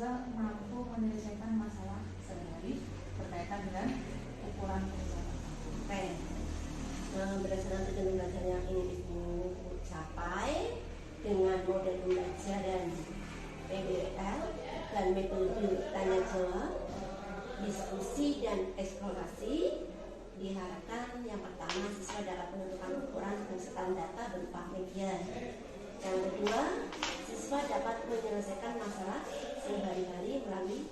siswa mampu menyelesaikan masalah sehari-hari berkaitan dengan ukuran perusahaan. Oke. Berdasarkan tujuan belajar yang ingin Ibu capai dengan model pembelajaran PBL dan metode tanya jawab, diskusi dan eksplorasi, diharapkan yang pertama siswa dapat menentukan ukuran perusahaan data berupa media. Yang kedua, siswa dapat menyelesaikan masalah sehari-hari melalui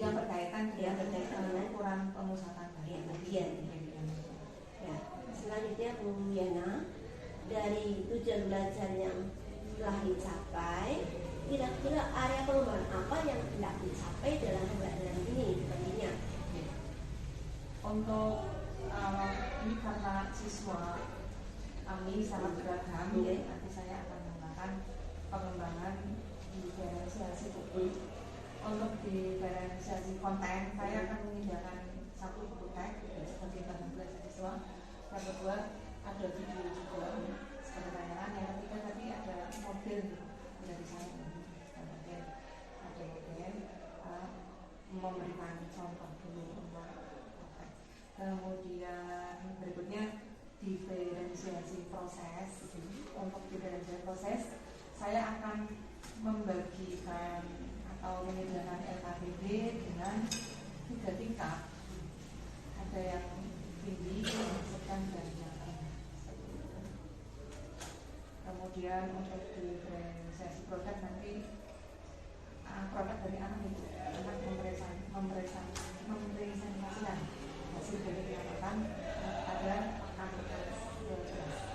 yang berkaitan dengan ukuran pemusatan bagian. Ya, selanjutnya Bu Yana, dari tujuan belajar yang telah dicapai, kira-kira area pengembangan apa yang tidak dicapai dalam pembelajaran ini baginya? Untuk ini karena siswa kami sangat beragam, nanti saya akan menggunakan pengembangan diferensiasi buku. Untuk diferensiasi konten, saya akan menyediakan satu buku teks sebagai bahan belajar siswa. Yang kedua ada video juga sebagai tayangan. Yang ketiga tadi ada model dari saya, ada model memberikan contoh dulu untuk teks. Kemudian berikutnya diferensiasi proses. Untuk diferensiasi proses, saya akan membagikan atau menyediakan LKPD dengan 3 tingkat. Ada yang tinggi, yang sedang, dan yang rendah. Kemudian untuk diferensiasi produk nanti produk dari anak itu akan mempresentasikan hasil dari pengamatan pada kapasitas 12.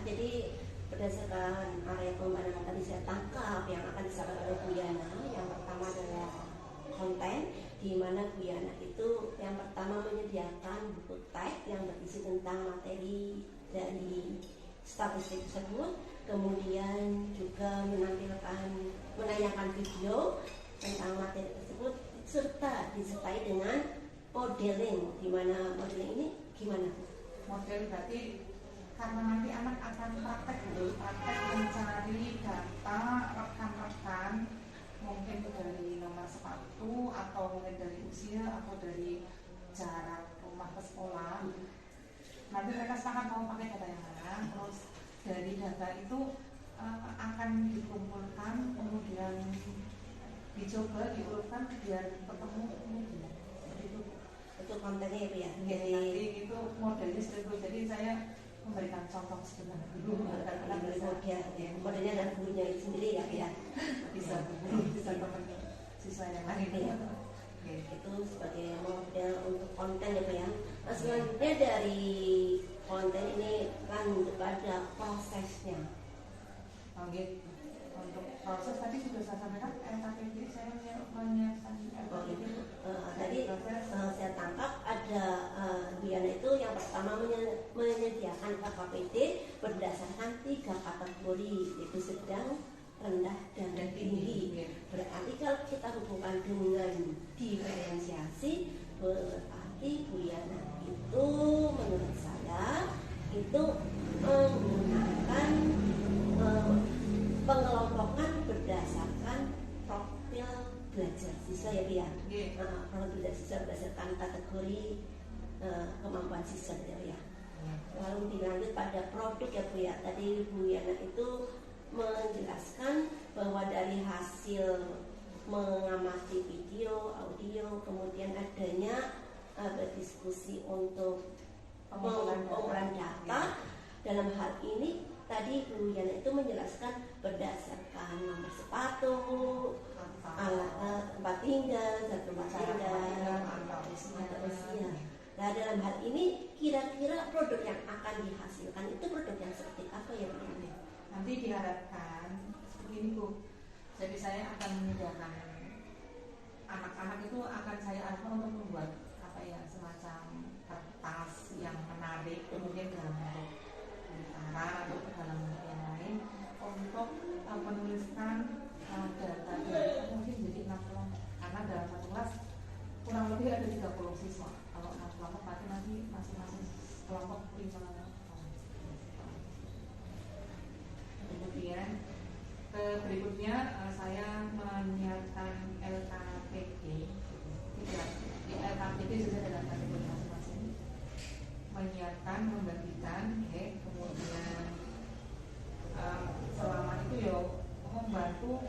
Jadi berdasarkan area pengembangan yang tadi saya tangkap yang akan disampaikan oleh Bu Yana, yang pertama adalah konten, di mana Bu Yana itu yang pertama menyediakan buku teks yang berisi tentang materi dari statistik tersebut, kemudian juga menayangkan video tentang materi tersebut serta disertai dengan modeling, di mana modeling ini gimana? Model berarti karena nanti anak akan praktek mencari data rekan-rekan, mungkin dari nomor sepatu atau mungkin dari usia atau dari jarak rumah ke sekolah. Nanti mereka sepakat mau pakai data yang mana, terus dari data itu akan dikumpulkan, kemudian dicoba diurutkan biar ketemu kemudian. Itu kontennya itu ya. Jadi itu modelnya seperti itu. Jadi saya memberikan contoh sebenarnya dulu modelnya dan gurunya itu sendiri ya. bisa teman siswa yang lain ya. Itu sebagai model untuk konten ya. Nah, selanjutnya dari konten ini lanjut pada prosesnya. Untuk proses tadi sudah saya sampaikan, LKPD saya menyiapkan LKPD. Tadi saya tangkap ada Bu Yana itu yang pertama menyediakan LKPD berdasarkan 3 kategori, yaitu sedang, rendah, dan tinggi. Berarti kalau kita hubungkan dengan diferensiasi, berarti Bu Yana itu menurut saya itu menggunakan pengelompokan berdasarkan profil belajar siswa ya Bu ya. Profil belajar siswa berdasarkan kategori kemampuan siswa ya. Lalu dilanjut pada produk ya Bu ya. Tadi Bu Yana itu menjelaskan bahwa dari hasil mengamati video, audio, kemudian adanya berdiskusi untuk pengumpulan data. Dalam hal ini tadi Bu Yana itu menjelaskan berdasarkan nomor sepatu, tempat tinggal, tempat tinggal, atau usia. Nah, dalam hal ini kira-kira produk yang akan dihasilkan itu produk yang seperti apa ya Bu? Nanti diharapkan seperti ini Bu. Jadi saya akan menyediakan anak-anak itu akan saya arahkan untuk membuat semacam kertas yang menarik, kemudian dalam bentuk lingkaran atau dalam bentuk yang lain untuk menuliskan data mungkin jadi 6 kelompok, karena dalam satu kelas kurang lebih ada 30 siswa. Kalau 6 kelompok berarti nanti masing-masing kelompok 5 kelompok. Kemudian berikutnya saya menyiapkan LKPD. LKPD sesuai dengan kategori masing-masing. Menyiapkan, membagikan, kemudian selama itu ya membantu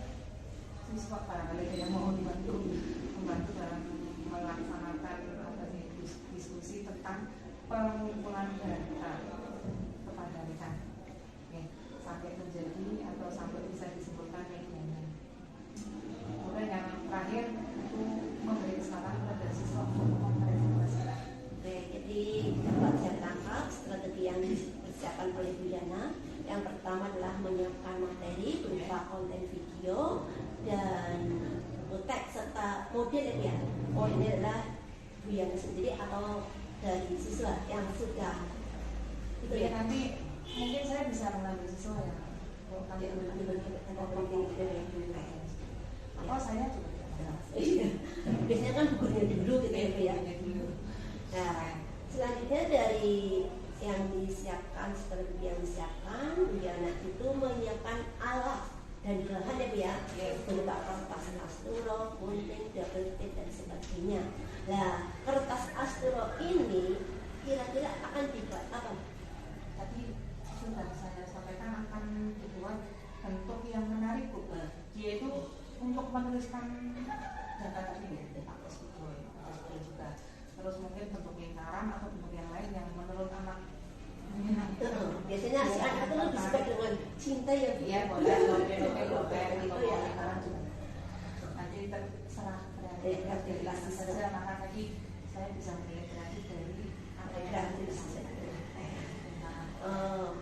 siswa barangkali yang mau membantu dalam melaksanakan diskusi tentang pengumpulan data kepada rekan, sampai terjadi atau sampai bisa disimpulkan medianya. Kemudian yang terakhir itu memberi kesempatan kepada siswa untuk mempresentasi. Jadi dapat saya tangkap strategi yang dipersiapkan oleh Bu Yana. Yang pertama adalah menyiapkan materi berupa konten video dan teks serta model ya. Ini adalah Bu Yana sendiri atau dari siswa yang sudah itu ya. Nanti mungkin saya bisa mengambil siswa ya. Oh saya juga biasanya kan gurunya dulu gitu ya. Nah, selanjutnya dari yang disiapkan, strategi yang disiapkan, Bu Yana itu menyiapkan alat dan bahan ya berupa kertas asturo, gunting, double tape dan sebagainya. Nah, kertas asturo ini kira-kira akan dibuat apa? Tadi sudah saya sampaikan akan dibuat bentuk yang menarik Bu. Dia itu untuk menuliskan data tadi ya, pakai spidol juga. Terus mungkin bentuk lingkaran atau bentuk yang lain yang menurut anak biasanya si anak itu lebih suka dengan cinta ya. Iya boleh gitu ya. Nanti terserah kreativitas saja, maka tadi saya bisa melihat kreatif dari apa yang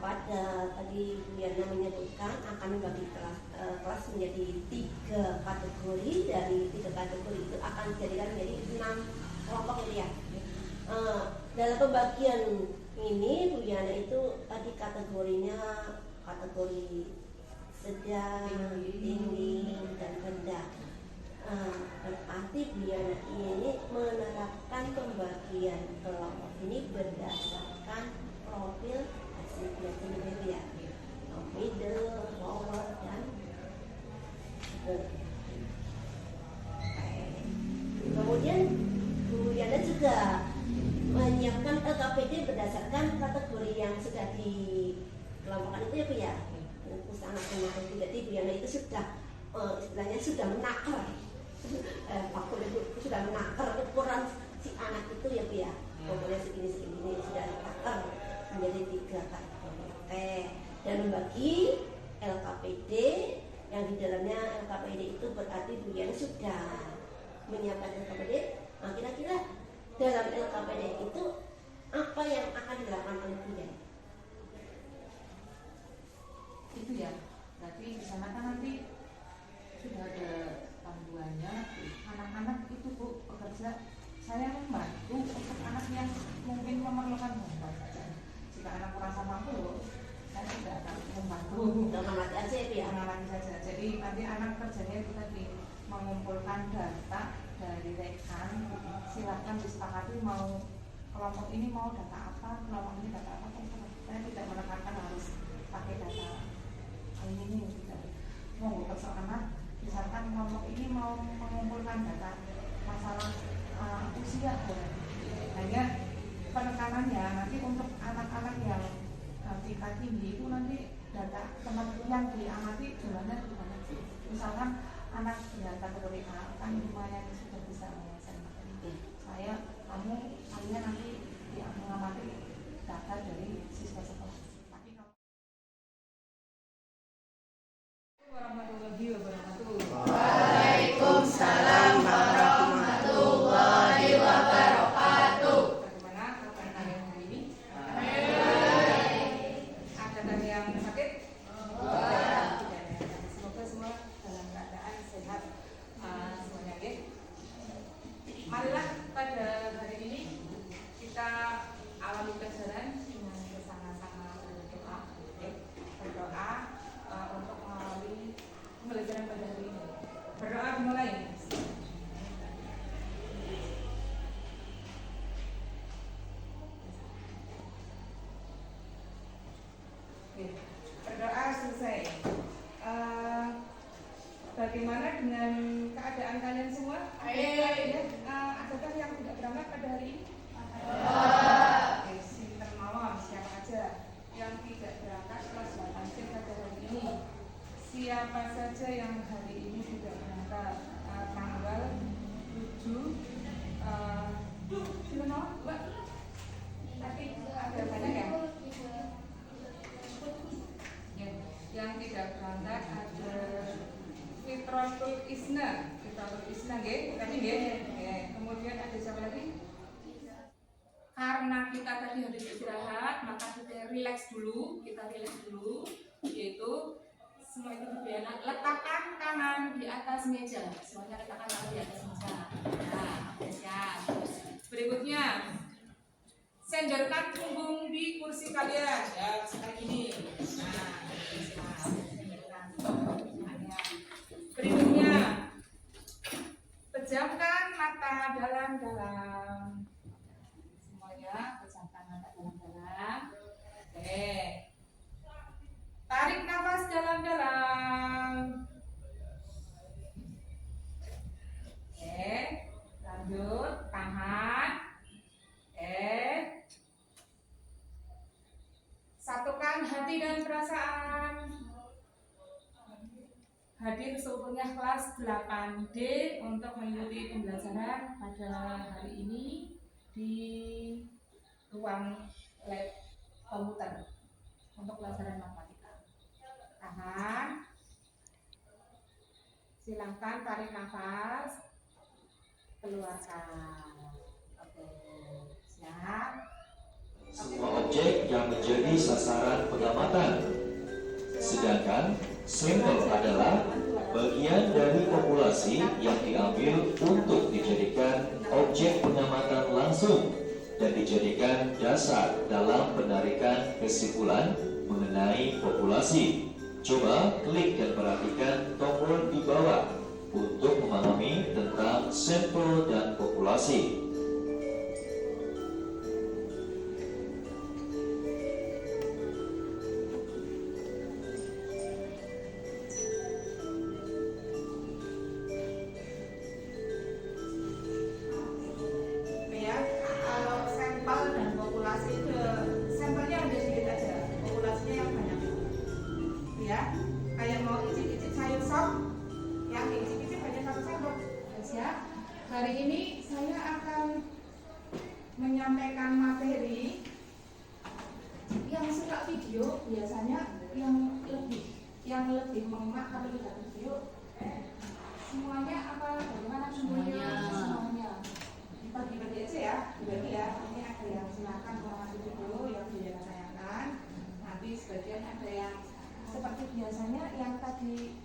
pada tadi Bu Yana menyebutkan akan membagi kelas menjadi 3 kategori. Dari 3 kategori itu akan dijadikan menjadi 6 kelompok ya. Dalam pembagian ini Bu Yana itu tadi kategorinya kategori sedang, tinggi dan rendah. Berarti Bu Yana ini menerapkan pembagian kelompok ini berdasarkan profil hasil belajar ya, middle, lower dan kemudian Bu Yana juga menyiapkan LKPD berdasarkan kategori yang sudah dikelompokkan itu ya Bu ya. Itu sangat menarik. Jadi Bu Yana itu sudah istilahnya sudah menakar faktor itu sudah menakar ukuran si anak itu ya Bu ya. Pokoknya segini sudah menakar menjadi 3 kategori. Dan membagi LKPD yang di dalamnya LKPD itu berarti Bu Yana sudah menyiapkan LKPD. Nah, kira-kira dalam LKPD itu apa yang akan dilakukan oleh Bu Yana? Itu ya. Berarti di sana kan nanti sudah ada panduannya. Anak-anak itu Bu bekerja, saya membantu untuk anak yang mungkin memerlukan bantuan saja. Jika anak merasa mampu, saya tidak akan membantu. Mengamati aja ya. Mengamati saja. Jadi nanti anak kerjanya itu tadi mengumpulkan data dari rekan. Silakan disepakati mau kelompok ini mau data apa, kelompok ini data apa. Saya tidak menekankan harus pakai data ini tidak. Mau terserah anak. Misalkan kelompok ini mau mengumpulkan data masalah usia, hanya penekanannya nanti untuk anak-anak yang tingkat tinggi itu nanti data tempat yang diamati jumlahnya banyak sih. Misalkan anak dengan kategori A kan lumayan sudah bisa menguasai materi. Kalian nanti mengamati data dari siswa sekolah. Tapi kalau warahmatullahi wabarakatuh. Waalaikumsalam warahmatullahi wabarakatuh. Bagaimana kabar kalian hari ini? Ada yang sakit? Semoga semua dalam keadaan sehat semuanya. Marilah pada hari ini Adakah yang tidak berangkat pada hari ini? Oke, sinten mawon, siapa aja yang tidak berangkat kelas 8 pada hari ini? Siapa saja yang hari ini tidak berangkat? Tanggal 7 silakan mawon, Mbak. Tapi ada banyak ya? Ya, yang tidak berangkat ada Fitratul Isna, nggih, tadi nggih. Kemudian ada siapa lagi? Karena kita tadi habis istirahat, maka kita relax dulu, yaitu semua itu dibiarkan. Letakkan tangan di atas meja, semuanya letakkan tangan di atas meja. Nah, siap. Berikutnya, senderkan punggung di kursi kalian, ya seperti ini. Nah, berikutnya, pejamkan mata dalam-dalam. Semuanya pejamkan mata dalam-dalam. Oke. Tarik nafas dalam-dalam. Oke. Lanjut, tahan. Oke. Satukan hati dan perasaan. Hadir seutuhnya kelas 8D untuk mengikuti pembelajaran pada hari ini di ruang lab komputer untuk pelajaran matematika. Tahan. Silahkan tarik nafas, keluarkan. Oke, siap. Semua objek yang menjadi sasaran pengamatan. Sedangkan sampel adalah bagian dari populasi yang diambil untuk dijadikan objek pengamatan langsung dan dijadikan dasar dalam penarikan kesimpulan mengenai populasi. Coba klik dan perhatikan tombol di bawah untuk memahami tentang sampel dan populasi. Hari ini saya akan menyampaikan materi yang suka video, biasanya yang lebih mengemak kalau tidak video. Semuanya apa? Bagaimana semuanya? Dibagi-bagi aja ya, dibagi ya. Ini ada yang silakan mengamati video yang dia tanyakan. Nanti sebagian ada yang seperti biasanya yang tadi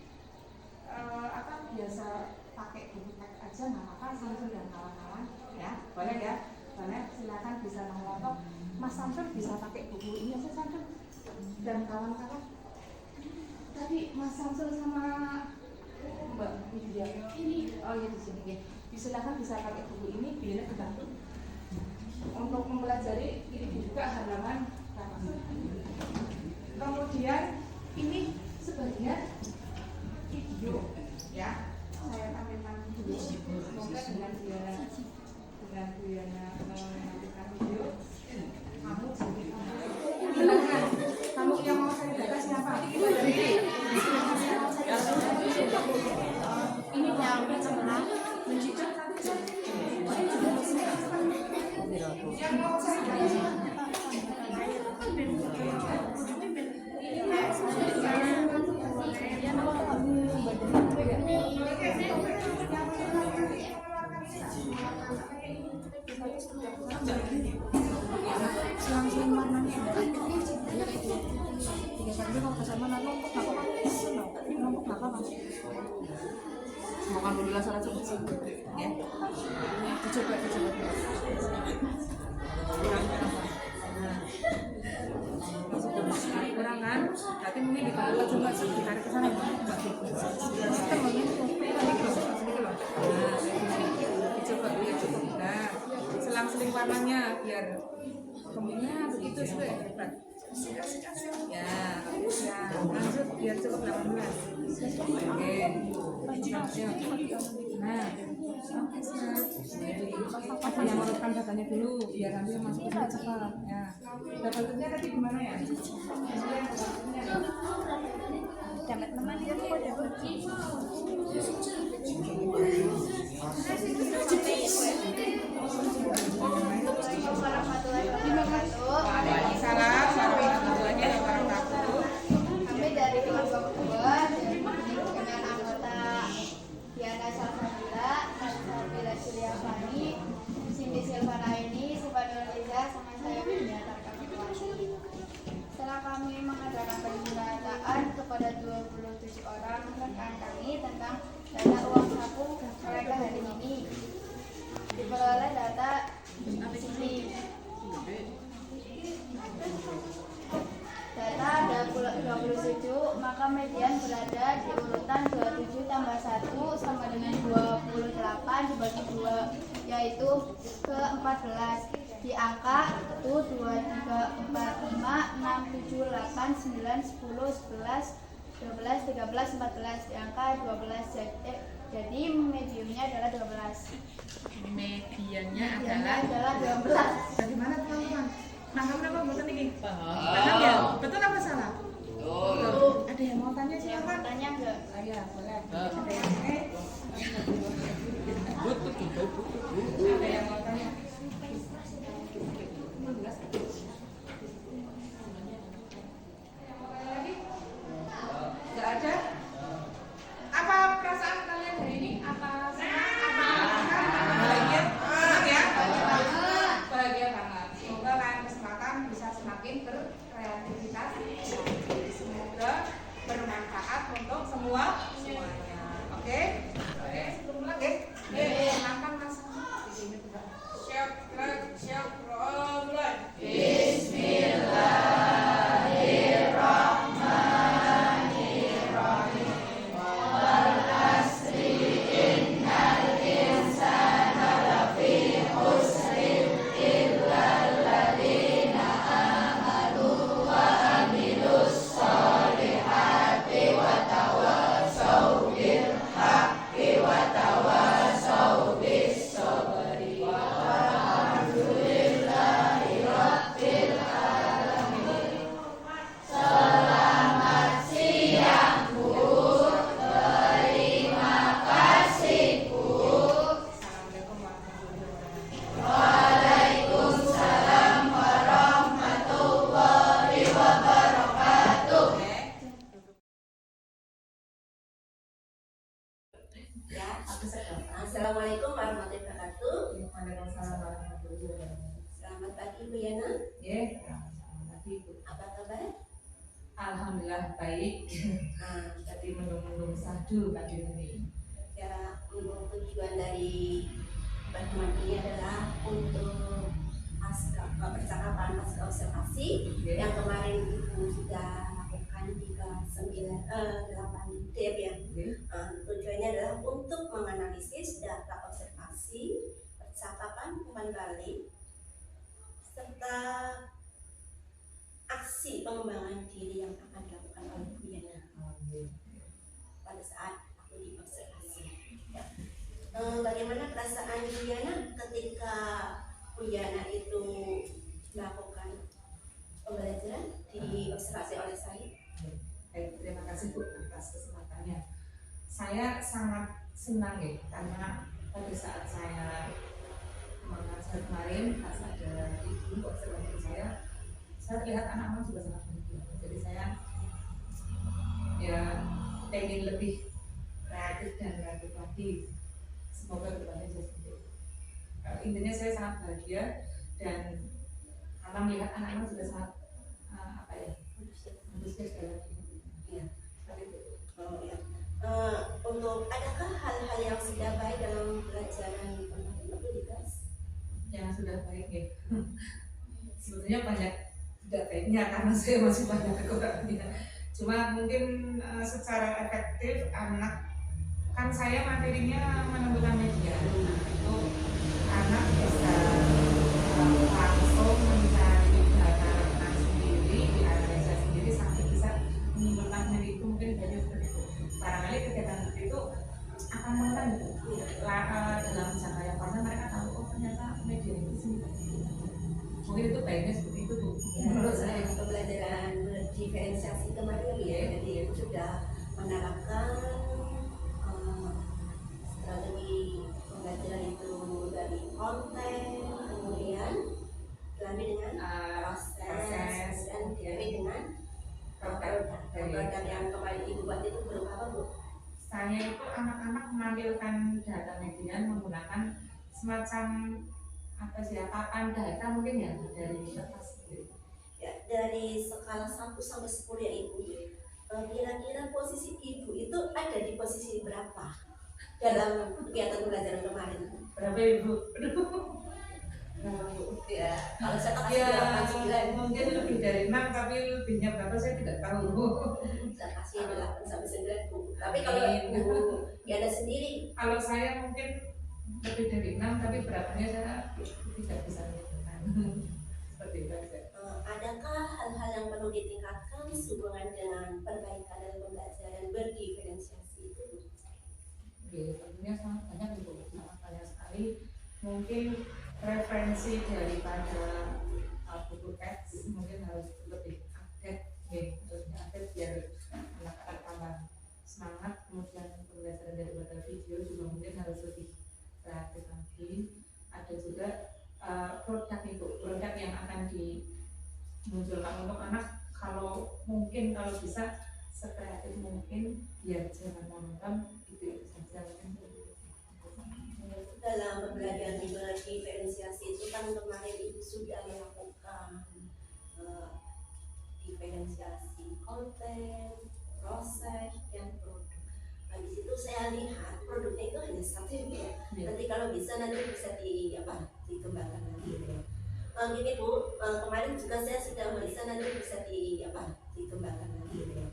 biasa pakai buku teks aja nggak apa-apa, Samsul dan kawan-kawan ya, boleh ya, boleh, silakan bisa mengelompok. Mas Samsul bisa pakai buku ini aja, Samsul dan kawan-kawan. Tadi Mas Samsul sama Mbak Widya ini, oh ya di sini ya, silakan bisa pakai buku ini, biar kebantu untuk mempelajari. Ini dibuka halaman pertama. Kemudian ini sebagian video ya, saya tampilkan dulu. Semoga dengan Diana menampilkan video, kamu jadi kamu yang mau saya data siapa? Ini yang sebelah mencicil yang mau saya data. Selang-seling warnanya kalau bersama numpuk semoga alhamdulillah salah cepet sih ya, dicoba kurang kan, berarti mungkin ditarik coba sih, ditarik ke sana ya dicoba dulu cukup. Nah, selang-seling warnanya biar kemudian begitu sudah hebat. Ya, lanjut biar cukup 18. Oke. Nah, yang urutkan datanya dulu biar nanti yang masuk ke cepat. Ya. Dapatnya tadi gimana ya? Dapat teman dia Kami dari kelas 2 dengan anggota Diana Salsabila, Salsabila Juliafani, Cindy Silvana ini, Subhanul Liza, sama saya Bunda Tarkamawati. Setelah kami mengadakan pendataan kepada 27 orang rekan kami tentang data uang saku mereka hari ini, diperoleh data di sini. Data ada 27, maka median berada di urutan 27 tambah 1 sama dengan 28 dibagi 2, yaitu ke 14. Di angka itu 2, 3, 4, 5, 6, 7, 8, 9, 10, 11, 12, 13, 14. Di angka 12, jadi mediumnya adalah 12. Mediannya adalah 12. Bagaimana teman-teman? Paham apa betul ini? Paham ya? Betul apa salah? Betul. Ada yang mau tanya silakan. Tanya enggak? Ya, boleh. Ada yang Ada yang mau tanya? Enggak ada? Apa perasaan kalian hari ini? Apa senang? Apa bahagia? Senang ya? Bahagia banget. Semoga lain kesempatan bisa semakin berkreativitas. Semoga bermanfaat untuk semuanya. Oke? Oke, sebelum mulai, silakan Mas. Di sini juga. Siap, mulai. Assalamualaikum warahmatullahi wabarakatuh. Selamat pagi Bu Yana. Selamat pagi Bu. Apa kabar? Alhamdulillah baik. Tadi menung-menung sadu pagi ini. Ya, untuk tujuan dari pertemuan ini adalah untuk percakapan pasca observasi yang kemarin Ibu sudah lakukan di kelas 8 DEP ya. Tujuannya adalah untuk menganalisis data observasi, percakapan umpan balik, serta aksi pengembangan diri yang akan dilakukan oleh Bu Yana pada saat aku diobservasi. Ya. Bagaimana perasaan Bu Yana ketika Bu Yana itu melakukan pembelajaran di observasi oleh saya? Baik, terima kasih Bu atas kesempatannya. Saya sangat senang ya, karena pada saat saya mengajar kemarin pas ada ibu observasi saya lihat anak-anak juga sangat bahagia. Jadi saya ya ingin lebih kreatif dan kreatif lagi. Semoga kedepannya jadi seperti itu. Intinya saya sangat bahagia dan karena melihat anak-anak juga sangat antusias dalam ya, seperti itu. Oh, ya. Untuk adakah hal-hal yang sudah baik dalam pelajaran yang sudah baik ya? Sebetulnya banyak tidak baiknya karena saya masih banyak kekurangannya. Cuma mungkin secara efektif anak, kan saya materinya menemukan media, itu anak bisa langsung mencari data sendiri di sudah menerapkan strategi pembelajaran itu dari konten, kemudian dilanjut dengan proses dan dilanjut dengan produk yang kemarin Ibu buat itu berupa apa, Bu? Saya itu anak-anak menampilkan data media menggunakan semacam apa sih, papan data mungkin ya dari kertas. Ya, dari skala 1 sampai 10 ya Ibu. Kira-kira posisi Ibu itu ada di posisi berapa dalam kegiatan pembelajaran kemarin? Berapa Ibu? Ya, kalau saya tak Ya, kasih 8, 9. mungkin lebih dari 6, tapi lebihnya berapa saya tidak tahu. Saya kasih 8 sampai 9, Bu. Tapi kalau Bu ya ada sendiri. Kalau saya mungkin lebih dari 6, tapi berapanya saya tidak bisa menentukan. Seperti itu aja. Adakah hal-hal yang perlu ditingkatkan sehubungan dengan perbaikan dalam pembelajaran berdiferensiasi itu? Oke, tentunya sangat banyak Ibu, sangat banyak sekali. Mungkin referensi daripada buku teks mungkin harus lebih update, harusnya update biar anak-anak tambah semangat. Kemudian pembelajaran daripada video juga mungkin harus lebih kreatif lagi. Ada juga produk yang akan dimunculkan untuk anak, kalau mungkin kalau bisa sekreatif mungkin, biar jangan monoton, itu saja mungkin. Dalam pembelajaran diferensiasi itu kan kemarin Ibu sudah melakukan diferensiasi konten, proses, dan produk. Nah, di situ saya lihat produknya itu hanya satu ya. Nanti kalau bisa dikembangkan lagi ya. Gini Bu, kemarin juga saya sudah bisa nanti bisa dikembangkan lagi ya.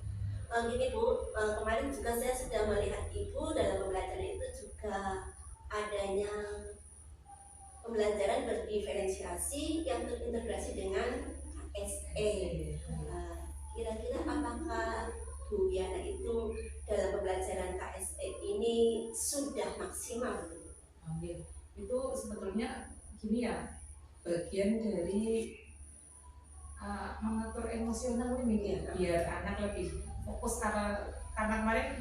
Gini Bu, kemarin juga saya sudah melihat Ibu dalam pembelajaran itu juga adanya pembelajaran berdiferensiasi yang terintegrasi dengan KSE. Kira-kira apakah Bu Yana itu dalam pembelajaran KSE ini sudah maksimal? Itu sebetulnya gini ya, bagian dari mengatur emosional ini ya, biar anak lebih fokus, karena kemarin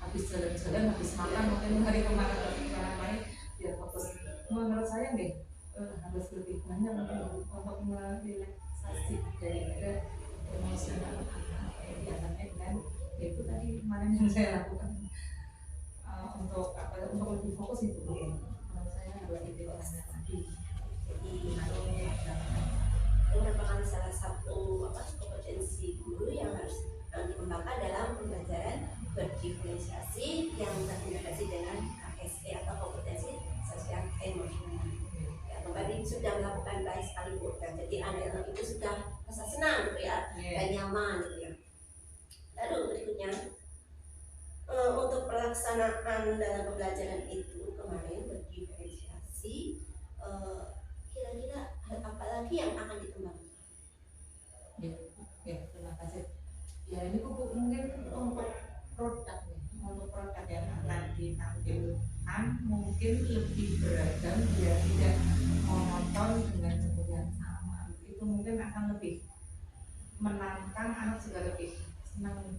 habis jalan-jalan, habis makan, mungkin hari kemarin biar fokus. Menurut saya harus lebih banyak untuk merelaksasi daripada emosional anak-anaknya dengan itu tadi kemarin yang saya lakukan untuk lebih fokus itu. Menurut saya harus lebih banyak lagi. Jadi itu merupakan salah satu kompetensi guru yang harus dikembangkan dalam pembelajaran berdiferensiasi yang terintegrasi dengan KSE atau kompetensi sosial emosional. Ya, kemarin sudah melakukan baik sekali Bu. Jadi anak-anak itu sudah merasa senang gitu ya, dan nyaman gitu ya. Lalu berikutnya untuk pelaksanaan dalam pembelajaran itu kemarin berdiferensiasi, kira-kira hal apa lagi yang akan dikembangkan? Ya, terima kasih. Ya, ini mungkin untuk produk yang akan ditampilkan mungkin lebih beragam, biar tidak monoton dengan bentuk yang sama. Itu mungkin akan lebih menantang, anak juga lebih senang.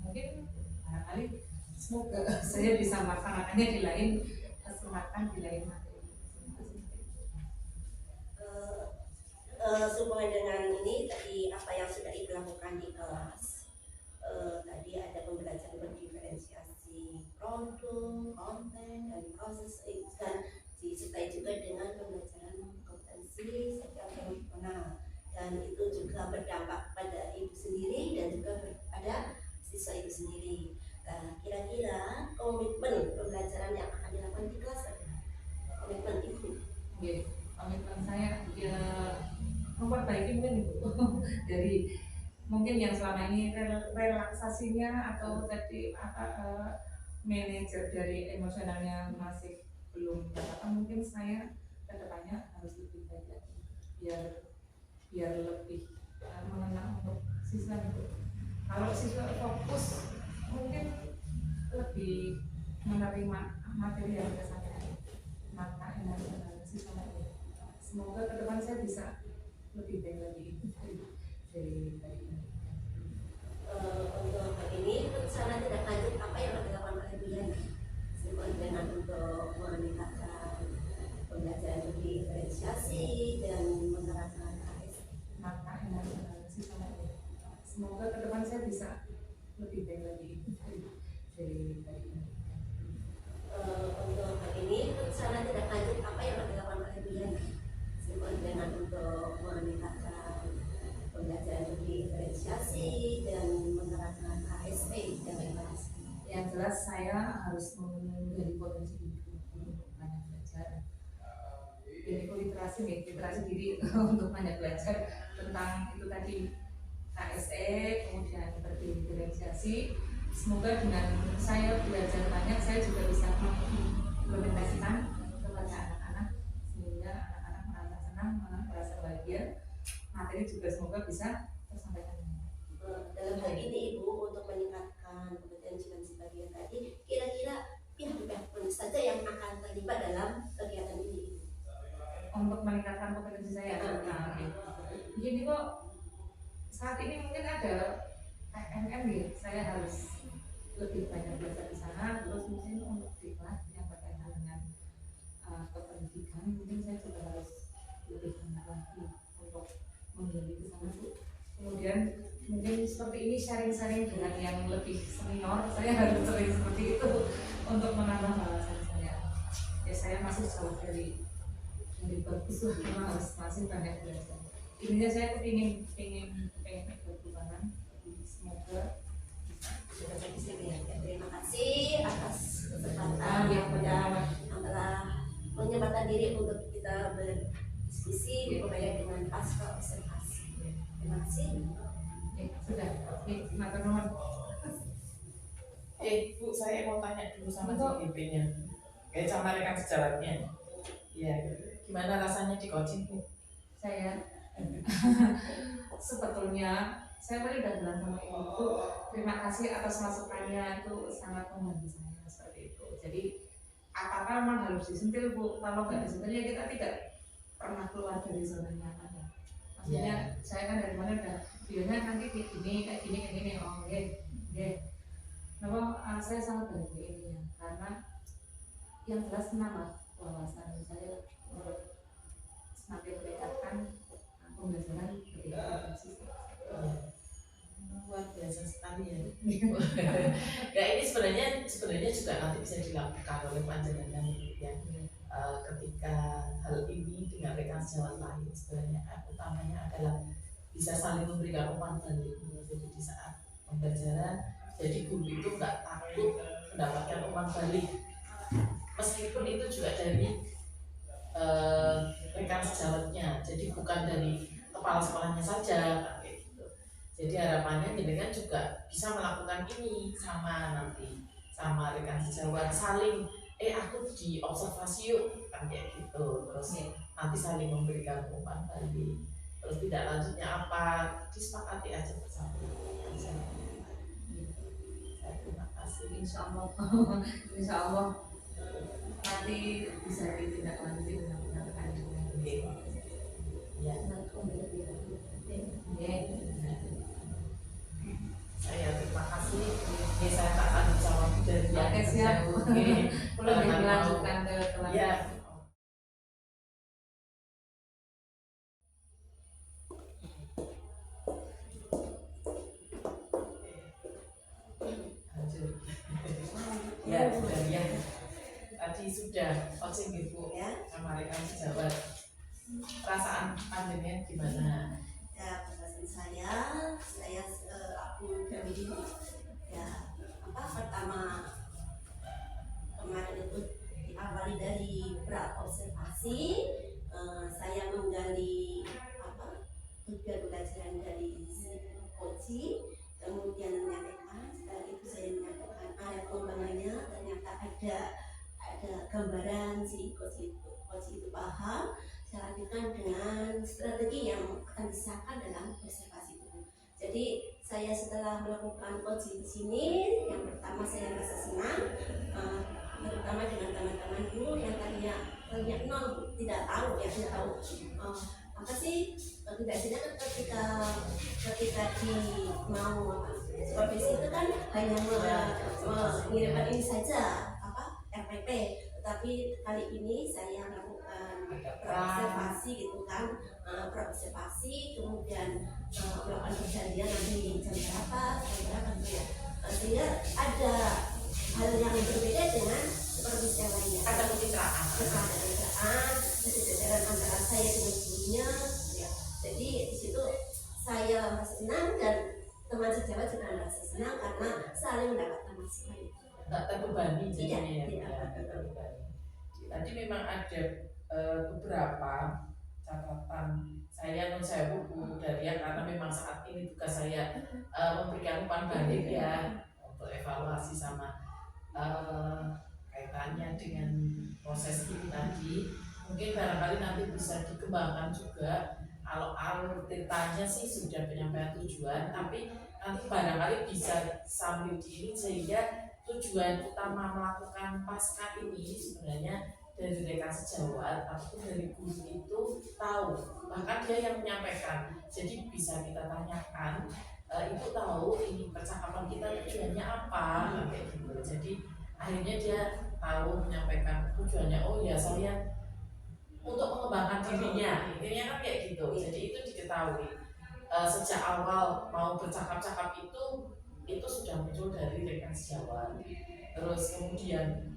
Mungkin barangkali semoga saya bisa melaksanakannya di lain kesempatan, di lain materi. Sehubungan dengan ini tadi apa yang sudah Ibu lakukan di kelas, tadi ada pembelajaran berdiferensiasi produk, konten, dan proses, dan disertai juga dengan pembelajaran kompetensi sosial emosional, dan itu juga berdampak pada Ibu sendiri dan juga pada siswa Ibu sendiri. Kira-kira komitmen pembelajaran yang akan dilakukan di kelas adalah komitmen Ibu? Komitmen saya ya memperbaiki mungkin Ibu dari mungkin yang selama ini relaksasinya atau tadi manajer dari emosionalnya masih belum dapat. Mungkin saya kedepannya harus lebih baik lagi biar lebih mengenal untuk siswa itu. Kalau siswa fokus mungkin lebih menerima materi yang saya sampaikan, maka emosional siswa itu. Semoga ke depan saya bisa lebih baik lagi dari Untuk hari ini semoga ke depan saya bisa lebih baik lagi dari tadi. Untuk hal ini rencana tidak lanjut apa yang dilakukan oleh Bu Yana dengan untuk meningkatkan pembelajaran lebih diferensiasi dan menerapkan KSP dan lain-lain. Yang jelas saya harus menggali potensi diri untuk banyak belajar. Jadi literasi diri untuk banyak belajar tentang itu tadi KSE, kemudian berdiferensiasi. Semoga dengan saya belajar banyak, saya juga bisa mengimplementasikan kepada anak-anak sehingga anak-anak merasa senang, merasa bahagia. Materi juga semoga bisa tersampaikan. Dalam hal ini Ibu untuk meningkatkan kompetensi dan sebagainya tadi, kira-kira pihak-pihak mana saja yang akan terlibat dalam kegiatan ini? Untuk meningkatkan kompetensi saya, begini kok saat ini mungkin ada MM ya, saya harus lebih banyak belajar di sana. Terus mungkin untuk diklat yang berkaitan dengan kependidikan, mungkin saya juga harus lebih banyak lagi untuk menggali ke sana. Kemudian mungkin seperti ini sharing-sharing dengan yang lebih senior, saya harus sering seperti itu untuk menambah wawasan saya. Ya saya masih jauh dari bagus lah, memang harus masih banyak belajar. Intinya saya pengen berkebanan. Semoga sudah di sini ya. Terima kasih atas kesempatan yang telah menyempatkan diri untuk kita berdiskusi berkaitan dengan pasca observasi. Terima kasih. Sudah. Matur nuwun. Bu, saya mau tanya dulu sama CGP-nya. Kayak sama rekan sejawatnya. Ya, gimana rasanya di coaching, Bu? Saya sebetulnya saya tadi udah bilang sama Ibu, terima kasih atas masukannya, itu sangat membantu saya seperti itu. Jadi apa-apa memang harus disentil Bu, kalau nggak disentil ya kita tidak pernah keluar dari zona nyaman. Maksudnya saya kan dari mana udah bilangnya nanti kayak gini, oh oke. Nah, saya sangat bahagia ini ya, karena yang jelas menambah wawasan saya untuk semakin meningkatkan pembelajaran ketika luar biasa sekali ya. Ya ini sebenarnya juga nanti bisa dilakukan oleh panjenengan ya. Ketika hal ini dengan rekan sejawat lain sebenarnya utamanya adalah bisa saling memberikan umpan balik. Jadi di saat pembelajaran, jadi guru itu nggak takut mendapatkan umpan balik, meskipun itu juga dari rekan sejawatnya, jadi bukan dari kepala sekolahnya saja. Jadi harapannya jenengan juga bisa melakukan ini sama rekan sejawat, saling aku di observasi yuk kan kayak gitu, terus nanti saling memberikan umpan balik, terus tidak lanjutnya apa disepakati aja bersama. Terima kasih. Insya Allah nanti bisa ditindaklanjuti dengan benar. Ya. Saya terima kasih. Ini saya tak akan jawab dari yang siap. Boleh dilanjutkan ke kelas. Ya. Ya, sudah ya. Tadi sudah coaching Ibu Ya. sama rekan sejawat. Perasaan panjenengan gimana? Ya, perasaan saya aku Jamidi ya pertama kemarin itu diawali dari pra-observasi, saya menggali tujuan pelajaran dari coaching, kemudian menyampaikan, setelah itu saya menyatakan area pengembangannya, ternyata ada gambaran si coaching itu paham. Saya lanjutkan dengan strategi yang akan disahkan dalam observasi itu. Jadi saya setelah melakukan coaching di sini, yang pertama saya merasa senang, terutama dengan teman-teman dulu yang tadinya nol, tidak tahu apa sih biasanya kan ketika di mau supervisi itu kan hanya mengirimkan ini saja RPP, tapi kali ini saya melakukan observasi gitu kan, berobservasi, kemudian melakukan perjanjian nanti jam berapa gitu ya. Sehingga ada hal yang berbeda dengan supervisi yang lainnya. Ada kemitraan, kesejahteraan antara saya dengan gurunya. Ya. Jadi di situ saya merasa senang dan teman sejawat juga merasa senang karena saling mendapatkan masukan. Tak terbebani jadinya Tidak. Tadi memang ada beberapa catatan saya non saya buku dari karena memang saat ini tugas saya memberikan umpan balik ya untuk evaluasi sama kaitannya dengan proses ini tadi. Mungkin barangkali nanti bisa dikembangkan juga. Kalau alur ceritanya sih sudah penyampaian tujuan, tapi nanti barangkali bisa sambil diiring sehingga tujuan utama melakukan pasca ini sebenarnya dari rekan sejawat ataupun dari guru itu tahu, bahkan dia yang menyampaikan. Jadi bisa kita tanyakan, itu tahu ini percakapan kita tujuannya apa, kayak gitu. Jadi akhirnya dia tahu menyampaikan tujuannya. Oh ya, saya untuk mengembangkan dirinya, intinya kan kayak gitu. Jadi itu diketahui sejak awal mau bercakap-cakap itu sudah muncul dari rekan sejawat. Terus kemudian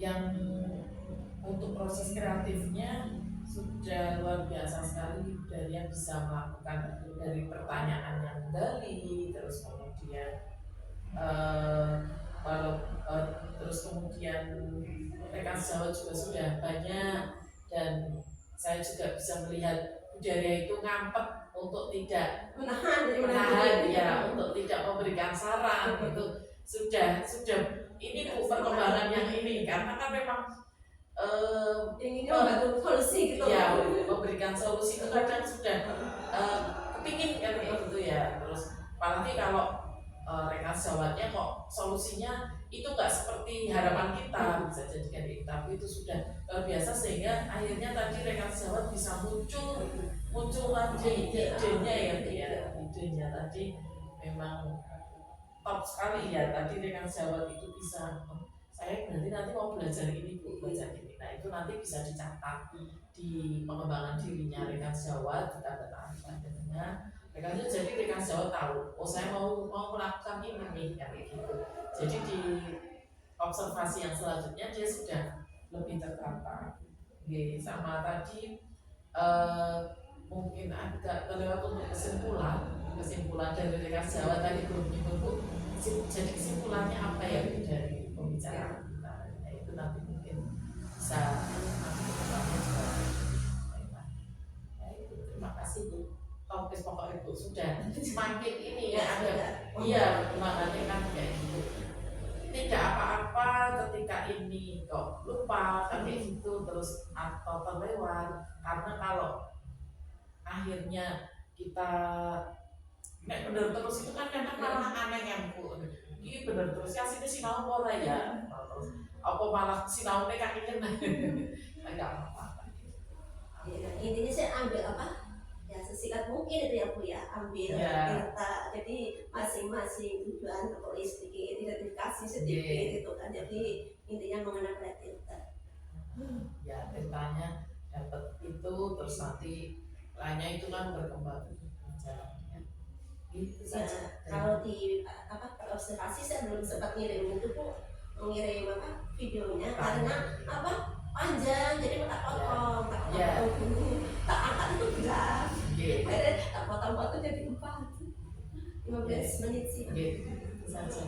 yang untuk proses kreatifnya sudah luar biasa sekali dari yang bisa melakukan dari pertanyaan yang gali, terus kemudian terus kemudian rekan sejawat juga sudah banyak, dan saya juga bisa melihat budaya itu ngampet untuk tidak menahan ya, untuk tidak memberikan saran. Itu sudah ini Bu perkembangan yang ini, karena kan memang ingin membantu solusi gitu ya, memberikan solusi itu kadang sudah kepingin kan kayak gitu ya. Terus apalagi kalau rekan sejawatnya kok solusinya itu nggak seperti harapan kita, bisa jadi kan gitu. Tapi itu sudah luar biasa sehingga akhirnya tadi rekan sejawat bisa muncul lagi idenya tadi memang top sekali ya. Tadi rekan sejawat itu bisa, saya berarti nanti mau belajar ini Bu, belajar ini. Nah itu nanti bisa dicatat di pengembangan dirinya rekan sejawat, kita datang rekan sejawat. Jadi rekan sejawat tahu, oh saya mau melakukan ini nih, kayak gitu. Jadi di observasi yang selanjutnya dia sudah lebih tertata. Sama tadi mungkin agak terlewat untuk kesimpulan dari rekan sejawat tadi belum menyebut. Jadi kesimpulannya apa ya dari pembicaraan kita? Nah, itu nanti mungkin bisa terima kasih Bu. Topik pokoknya Bu sudah semakin ini ya ada iya makanya kan kayak gitu. Tidak apa-apa ketika ini kok lupa kayak gitu terus atau terlewat, karena kalau akhirnya kita kayak bener terus itu kan kadang malah aneh yang Bu. Ini bener terus ya sini sinau ora ya. Apa malah sinau nek kakinya enggak apa-apa. Ya, intinya saya ambil apa? Ya sesingkat mungkin itu ya Bu ya, ambil data. Jadi masing-masing tujuan tertulis sedikit, identifikasi sedikit gitu kan. Jadi intinya mengenai data. Ya datanya dapat itu terus nanti lainnya itu kan berkembang jalannya. Gitu saja. Kalau di observasi saya belum sempat ngirim itu Bu, mengirim videonya karena panjang, jadi tak potong, tak angkat itu berat, tak potong-potong jadi 15 menit sih. Gitu saja.